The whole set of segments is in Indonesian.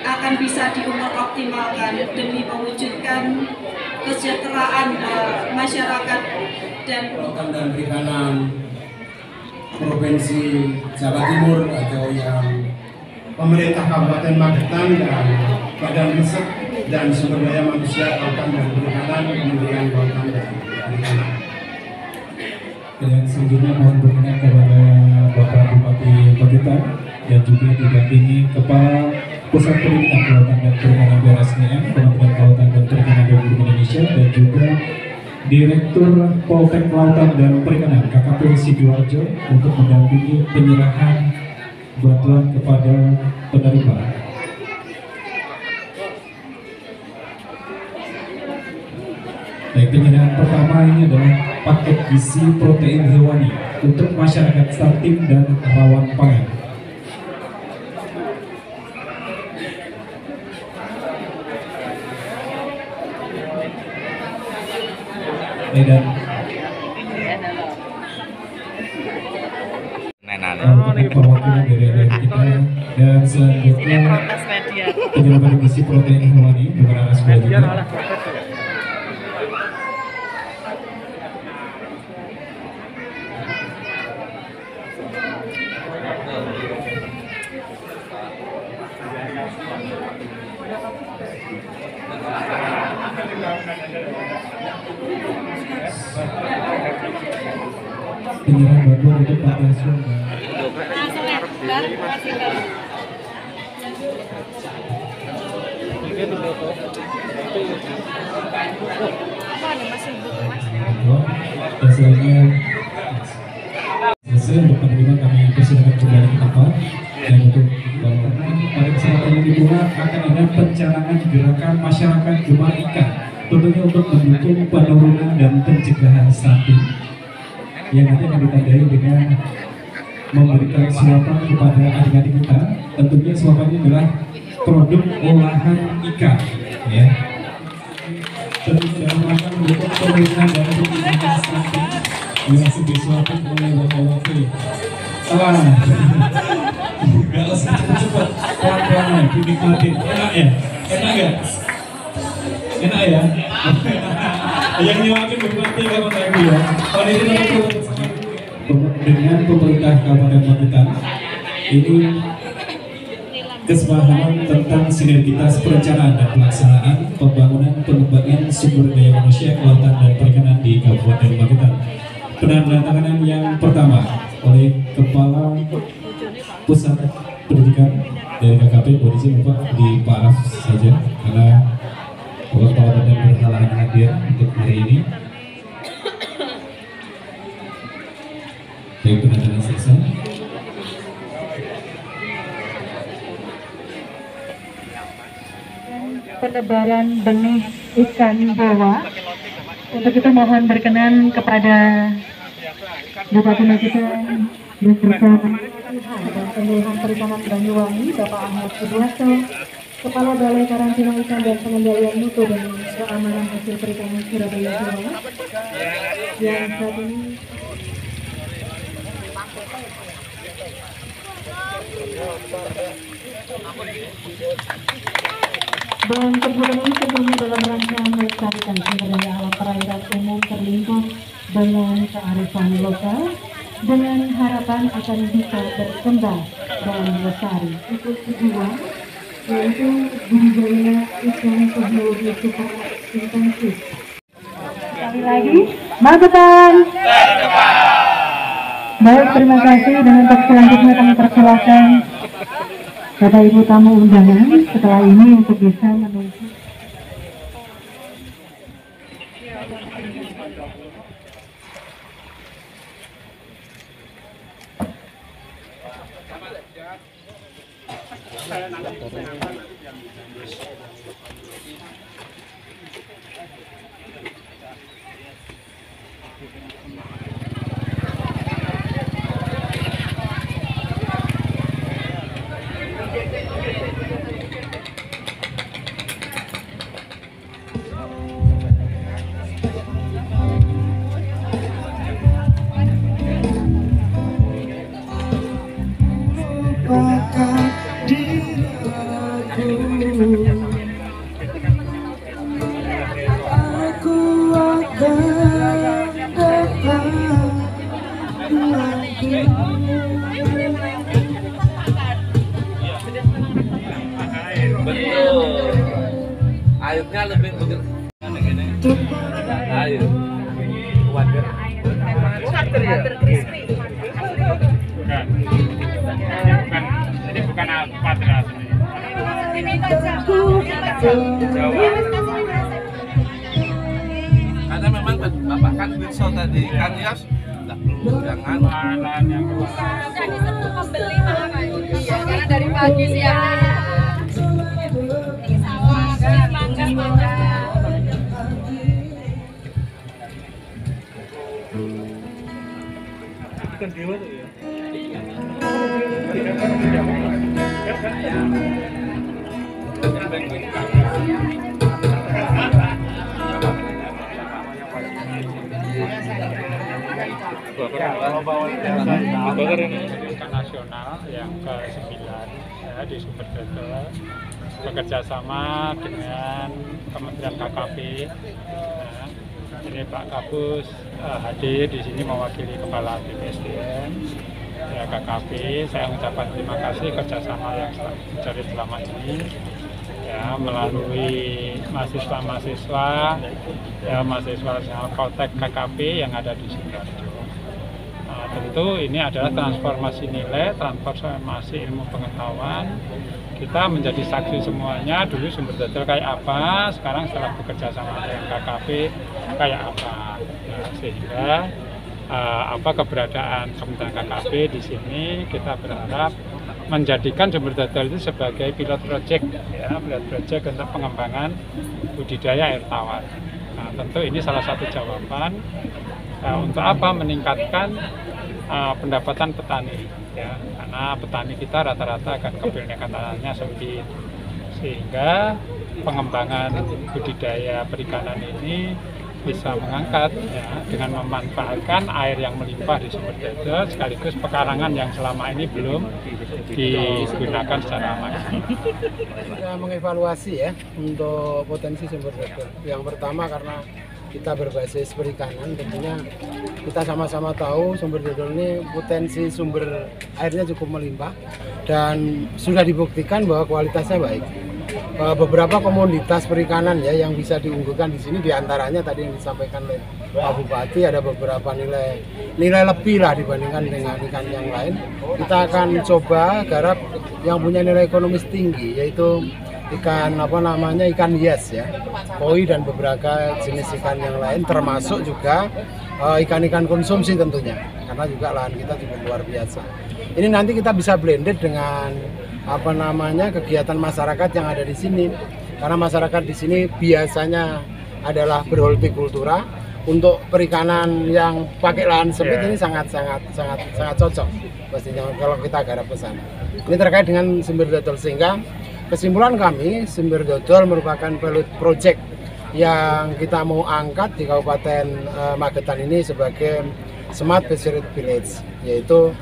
akan bisa dioptimalkan demi mewujudkan kesejahteraan masyarakat dan perikanan Provinsi Jawa Timur atau yang pemerintah Kabupaten Magetan dan Badan Riset dan Sumber Daya Manusia Kelautan dan Perikanan Kementerian Kelautan dan Perikanan. Dan selanjutnya mohon berkenan kepada Bapak Bupati Magetan dan juga didampingi Kepala Pusat Pendidikan Kelautan dan Perikanan BRSDM Kementerian Kelautan dan Perikanan Republik Indonesia dan juga Direktur Poltek Kelautan dan Perikanan KKP Sidoarjo untuk mendampingi penyerahan bantuan kepada penerima. Baik, penyerahan pertama ini adalah paket gizi protein hewani untuk masyarakat stunting dan rawan pangan. Dan perwakilan dari kita dan selanjutnya penyerahan gizi protein hewani dengan arah selanjutnya. Penyerahan bantuan untuk panti asuhan selesai untuk penerima kami persilakan kembali ke tempat dan untuk pada kesempatan ini pula akan ada pencanangan gerakan masyarakat Gemar Ikan tentunya untuk mendukung penurunan dan pencegahan stunting yang nanti akan ditandai dengan memberikan suapan kepada adik-adik kita. Tentunya suapannya adalah produk olahan ikan, ya. Tentunya dalam rangka mendukung penurunan dan pencegahan stunting yang masih disuapin oleh Bapak-Bapak. Gak usah cepet-cepet, pelan-pelan, dinikmatin. Enak ya? Enak gak? Enak ya? Yang nyuapin bupati kamu lagi ya. Kalau ini dengan pemerintah Kabupaten Magetan ini kesepakaman tentang sinergitas perencanaan dan pelaksanaan pembangunan pengembangan sumber daya manusia kelautan dan perikanan di Kabupaten Magetan. Penandatanganan yang pertama oleh Kepala Pusat Pendidikan dari KKP, boleh izin Bapak di paraf saja karena Bapak Kepala Badan berhalangan hadir untuk hari ini. Baik, penandatanganan selesai. Penebaran benih ikan bawa. Untuk itu mohon berkenan kepada Bupati Magetan beserta dan Pemilihan Perikanan Banyuwangi Bapak Ahmad Sudiarto, Kepala Balai Karantina Ikan dan Pengendalian Mutu dan Keamanan Hasil Perikanan Surabaya Jawa yang saat ini dan kegiatan ini tentunya dalam rangka melestarikan sumber daya alam perairan umum terlindung dengan kearifan lokal dengan harapan akan bisa berkembang dan lestari. Itu kedua yaitu budidaya ikan teknologi super intensif. Sekali lagi, Magetan. Baik, terima kasih. Dan untuk selanjutnya kami persilakan Bapak Ibu tamu undangan setelah ini untuk bisa menuju. airnya lebih begitu. Air. Water. Water crispy. Bukan. Ini bukan Alpatra. Ini Jawa. Karena memang Bapak kan Wirso tadi kan ya tidak perlu jangan yang Jadi sebelum membeli malah iya, karena dari pagi siang. Ini sawah, mangga. bukan dewa tuh ya. Bogor ini pendidikan nasional yang ke-9 ya, di Sumber Dodol bekerjasama dengan Kementerian KKP. Nah, ini Pak Kapus hadir di sini mewakili Kepala BPSDM ya, KKP. Saya mengucapkan terima kasih kerjasama yang terjadi selama ini ya, melalui mahasiswa-mahasiswa ya, mahasiswa Poltek KKP yang ada di Sidoarjo. Tentu ini adalah transformasi nilai, transformasi ilmu pengetahuan. Kita menjadi saksi semuanya, dulu Sumber Dodol kayak apa, sekarang setelah bekerja sama dengan KKP kayak apa. Nah, sehingga keberadaan Kementerian KKP di sini kita berharap menjadikan Sumber Dodol itu sebagai pilot project ya, pilot project untuk pengembangan budidaya air tawar. Nah, tentu ini salah satu jawaban untuk apa meningkatkan pendapatan petani ya, karena petani kita rata-rata akan kepemilikan tanahnya sempit, sehingga pengembangan budidaya perikanan ini bisa mengangkat ya, dengan memanfaatkan air yang melimpah di Sumber Dodol sekaligus pekarangan yang selama ini belum digunakan secara maksimal. Kita mengevaluasi ya untuk potensi Sumber Dodol. Yang pertama karena kita berbasis perikanan, tentunya kita sama-sama tahu Sumber Dodol ini potensi sumber airnya cukup melimpah dan sudah dibuktikan bahwa kualitasnya baik. Beberapa komoditas perikanan ya yang bisa diunggulkan di sini, diantaranya tadi yang disampaikan oleh Pak Bupati, ada beberapa nilai lebih lah dibandingkan dengan ikan yang lain. Kita akan coba garap yang punya nilai ekonomis tinggi, yaitu ikan ikan hias ya, koi dan beberapa jenis ikan yang lain, termasuk juga ikan-ikan konsumsi tentunya, karena juga lahan kita cukup luar biasa. Ini nanti kita bisa blended dengan kegiatan masyarakat yang ada di sini, karena masyarakat di sini biasanya adalah berhortikultura. Untuk perikanan yang pakai lahan sempit ini sangat cocok pastinya kalau kita garap ke sana. Ini terkait dengan Sumber Dodol, sehingga kesimpulan kami, Sumber Dodol merupakan pilot project yang kita mau angkat di Kabupaten Magetan ini sebagai Smart Fishery Village, yaitu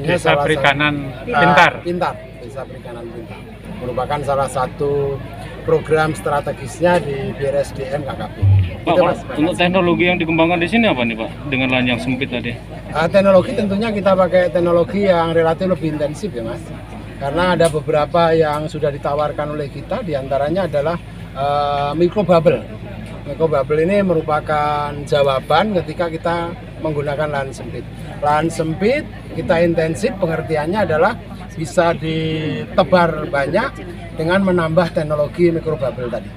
Desa Perikanan Pintar, Desa Perikanan Pintar. Merupakan salah satu program strategisnya di BRSDM KKP. Pak, untuk teknologi yang dikembangkan di sini apa nih Pak, dengan lahan yang sempit tadi? Teknologi tentunya kita pakai teknologi yang relatif lebih intensif ya Mas. Karena ada beberapa yang sudah ditawarkan oleh kita, diantaranya adalah microbubble. Microbubble ini merupakan jawaban ketika kita menggunakan lahan sempit. Lahan sempit kita intensif, pengertiannya adalah bisa ditebar banyak dengan menambah teknologi microbubble tadi,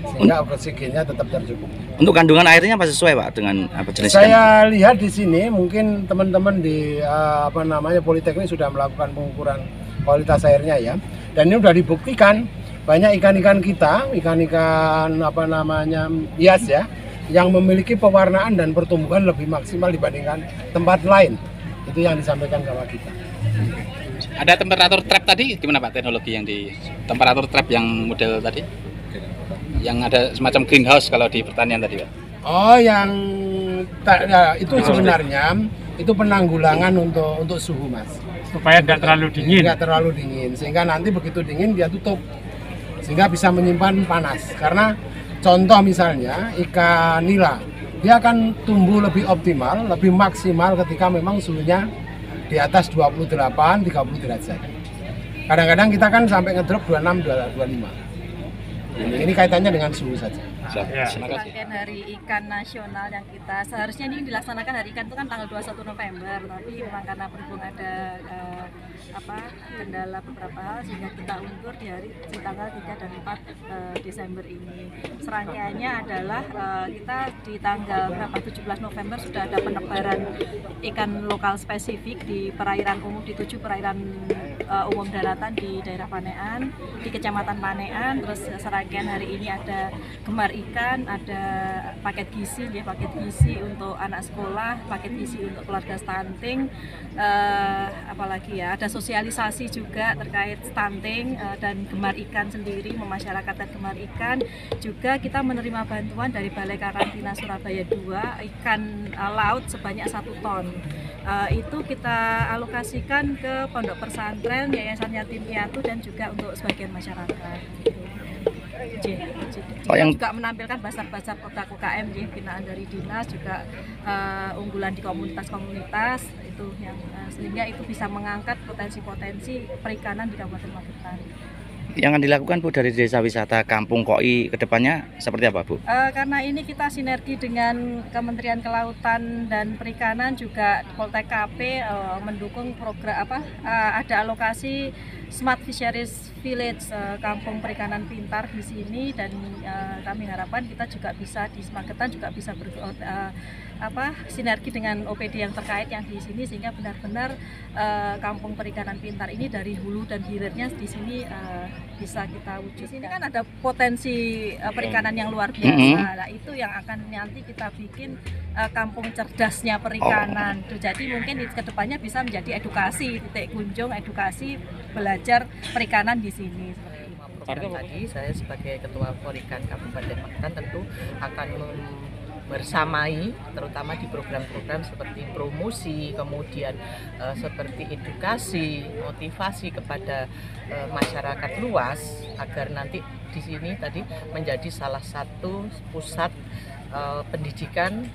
sehingga oksigennya tetap tercukupi. Untuk kandungan airnya apa sesuai Pak dengan jenis? Saya lihat di sini mungkin teman-teman di Politeknik sudah melakukan pengukuran kualitas airnya ya, dan ini sudah dibuktikan banyak ikan-ikan kita, ikan-ikan hias ya, yang memiliki pewarnaan dan pertumbuhan lebih maksimal dibandingkan tempat lain. Itu yang disampaikan sama kita. Ada temperatur trap tadi gimana Pak, teknologi yang di temperatur trap yang model tadi? Yang ada semacam greenhouse kalau di pertanian tadi Pak? Oh, itu sebenarnya itu penanggulangan untuk suhu Mas. Supaya tidak terlalu dingin. Tidak terlalu dingin, sehingga nanti begitu dingin dia tutup, sehingga bisa menyimpan panas. Karena contoh misalnya ikan nila, dia akan tumbuh lebih optimal, lebih maksimal ketika memang suhunya di atas 28-30 derajat. Kadang-kadang kita kan sampai ngedrop 26-25. Ini kaitannya dengan suhu saja. Ya. Rangkaian Hari Ikan Nasional yang kita seharusnya ini dilaksanakan Hari Ikan itu kan tanggal 21 November, tapi memang karena berhubung ada kendala beberapa hal sehingga kita undur di tanggal 3 dan 4 Desember ini. Serangkaiannya adalah kita di tanggal 17 November sudah ada penebaran ikan lokal spesifik di perairan umum, di 7 perairan umum daratan di daerah Panean, di Kecamatan Panean. Terus serangkaian hari ini ada gemar ikan, ada paket gizi untuk anak sekolah, paket gizi untuk keluarga stunting, apalagi ya, ada sosialisasi juga terkait stunting dan gemar ikan sendiri, memasyarakatkan gemar ikan. Juga kita menerima bantuan dari Balai Karantina Surabaya 2 ikan laut sebanyak 1 ton. Itu kita alokasikan ke pondok pesantren, yayasan yatim piatu, dan juga untuk sebagian masyarakat. Yang juga menampilkan basar-basar kota UKM, binaan dari dinas, juga unggulan di komunitas-komunitas itu yang sehingga itu bisa mengangkat potensi-potensi perikanan di Kabupaten Magetan. Yang akan dilakukan Bu dari Desa Wisata Kampung Koi ke depannya seperti apa Bu? Karena ini kita sinergi dengan Kementerian Kelautan dan Perikanan, juga Poltek KP mendukung program ada alokasi Smart Fisheries Village, Kampung Perikanan Pintar di sini, dan kami harapkan kita juga bisa di Magetan juga bisa sinergi dengan OPD yang terkait yang di sini, sehingga benar-benar Kampung Perikanan Pintar ini dari hulu dan hilirnya di sini bisa kita wujud. Ini kan ada potensi perikanan yang luar biasa. Nah, itu yang akan nanti kita bikin kampung cerdasnya perikanan. Jadi mungkin ke depannya bisa menjadi edukasi, titik kunjung edukasi belajar perikanan di sini. Program tadi saya sebagai Ketua Porikan Kabupaten Magetan tentu akan bersamai terutama di program-program seperti promosi, kemudian seperti edukasi, motivasi kepada masyarakat luas agar nanti di sini tadi menjadi salah satu pusat pendidikan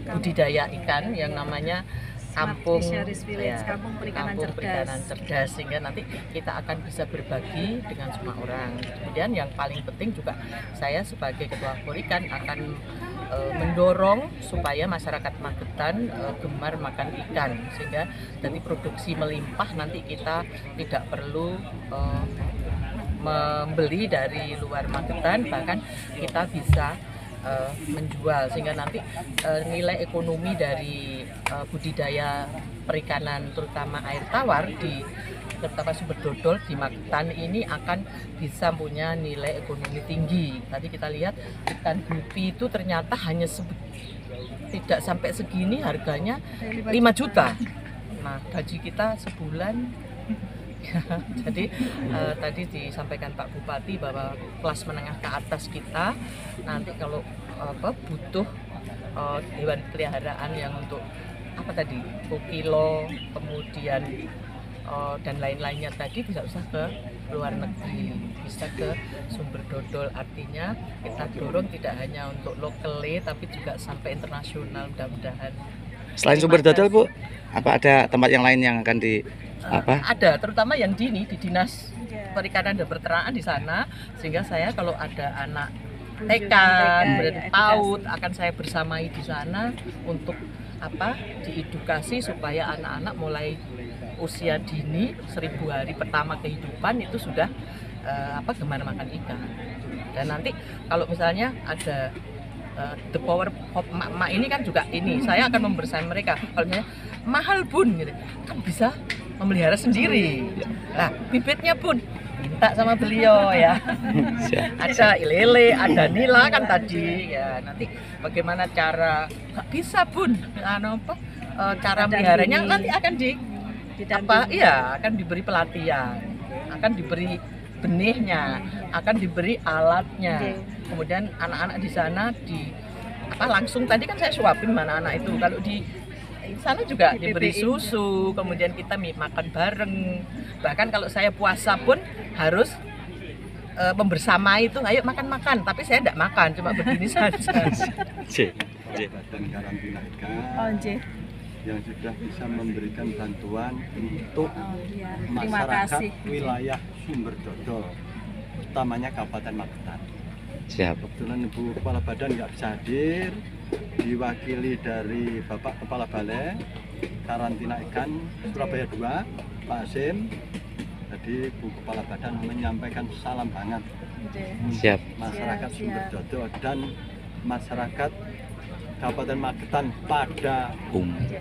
budidaya ikan yang namanya Kampung Perikanan Cerdas, sehingga nanti kita akan bisa berbagi dengan semua orang. Kemudian yang paling penting juga saya sebagai Ketua Porikan akan mendorong supaya masyarakat Magetan gemar makan ikan, sehingga dari produksi melimpah nanti kita tidak perlu membeli dari luar Magetan, bahkan kita bisa menjual, sehingga nanti nilai ekonomi dari budidaya perikanan terutama air tawar terutama sumber dodol di Magetan ini akan bisa punya nilai ekonomi tinggi. Tadi kita lihat ikan gupi itu ternyata hanya tidak sampai segini, harganya 5 juta. Nah, gaji kita sebulan. Jadi tadi disampaikan Pak Bupati bahwa kelas menengah ke atas kita nanti kalau butuh hewan peliharaan yang untuk kilo, kemudian dan lain-lainnya tadi bisa usah ke luar negeri, bisa ke sumber dodol. Artinya kita dorong tidak hanya untuk lokale tapi juga sampai internasional mudah-mudahan. Selain sumber dodol Bu, apa ada tempat yang lain yang akan ada, terutama yang di Dinas Perikanan dan Peternakan di sana, sehingga saya kalau ada anak TK, PAUD akan saya bersamai di sana untuk diedukasi supaya anak-anak mulai usia dini 1000 hari pertama kehidupan itu sudah gemar makan ikan. Dan nanti kalau misalnya ada the power of emak-emak ini kan juga ini, saya akan membersamai mereka. Kalau misalnya mahal Bun, gitu, kan bisa memelihara sendiri. Nah, bibitnya Bun minta sama beliau ya. Ada lele, ada nila kan tadi ya. Nanti bagaimana cara, nggak bisa Bun, cara meliharanya nanti akan akan diberi pelatihan, akan diberi benihnya, akan diberi alatnya. Kemudian anak-anak di sana langsung tadi kan saya suapin anak-anak itu. Kalau di sana juga diberi susu, kemudian kita makan bareng. Bahkan kalau saya puasa pun harus membersama itu, ayo makan-makan. Tapi saya tidak makan, cuma begini saja. Yang sudah bisa memberikan bantuan untuk masyarakat wilayah sumber dodol. utamanya Kabupaten Magetan. Siap. Kebetulan Ibu Kepala Badan nggak bisa hadir, diwakili dari Bapak Kepala Balai Karantina Ikan Surabaya 2, Pak Hasim. Jadi Bu Kepala Badan menyampaikan salam hangat Siap. masyarakat Sumberjodo dan masyarakat Kabupaten Magetan pada umumnya.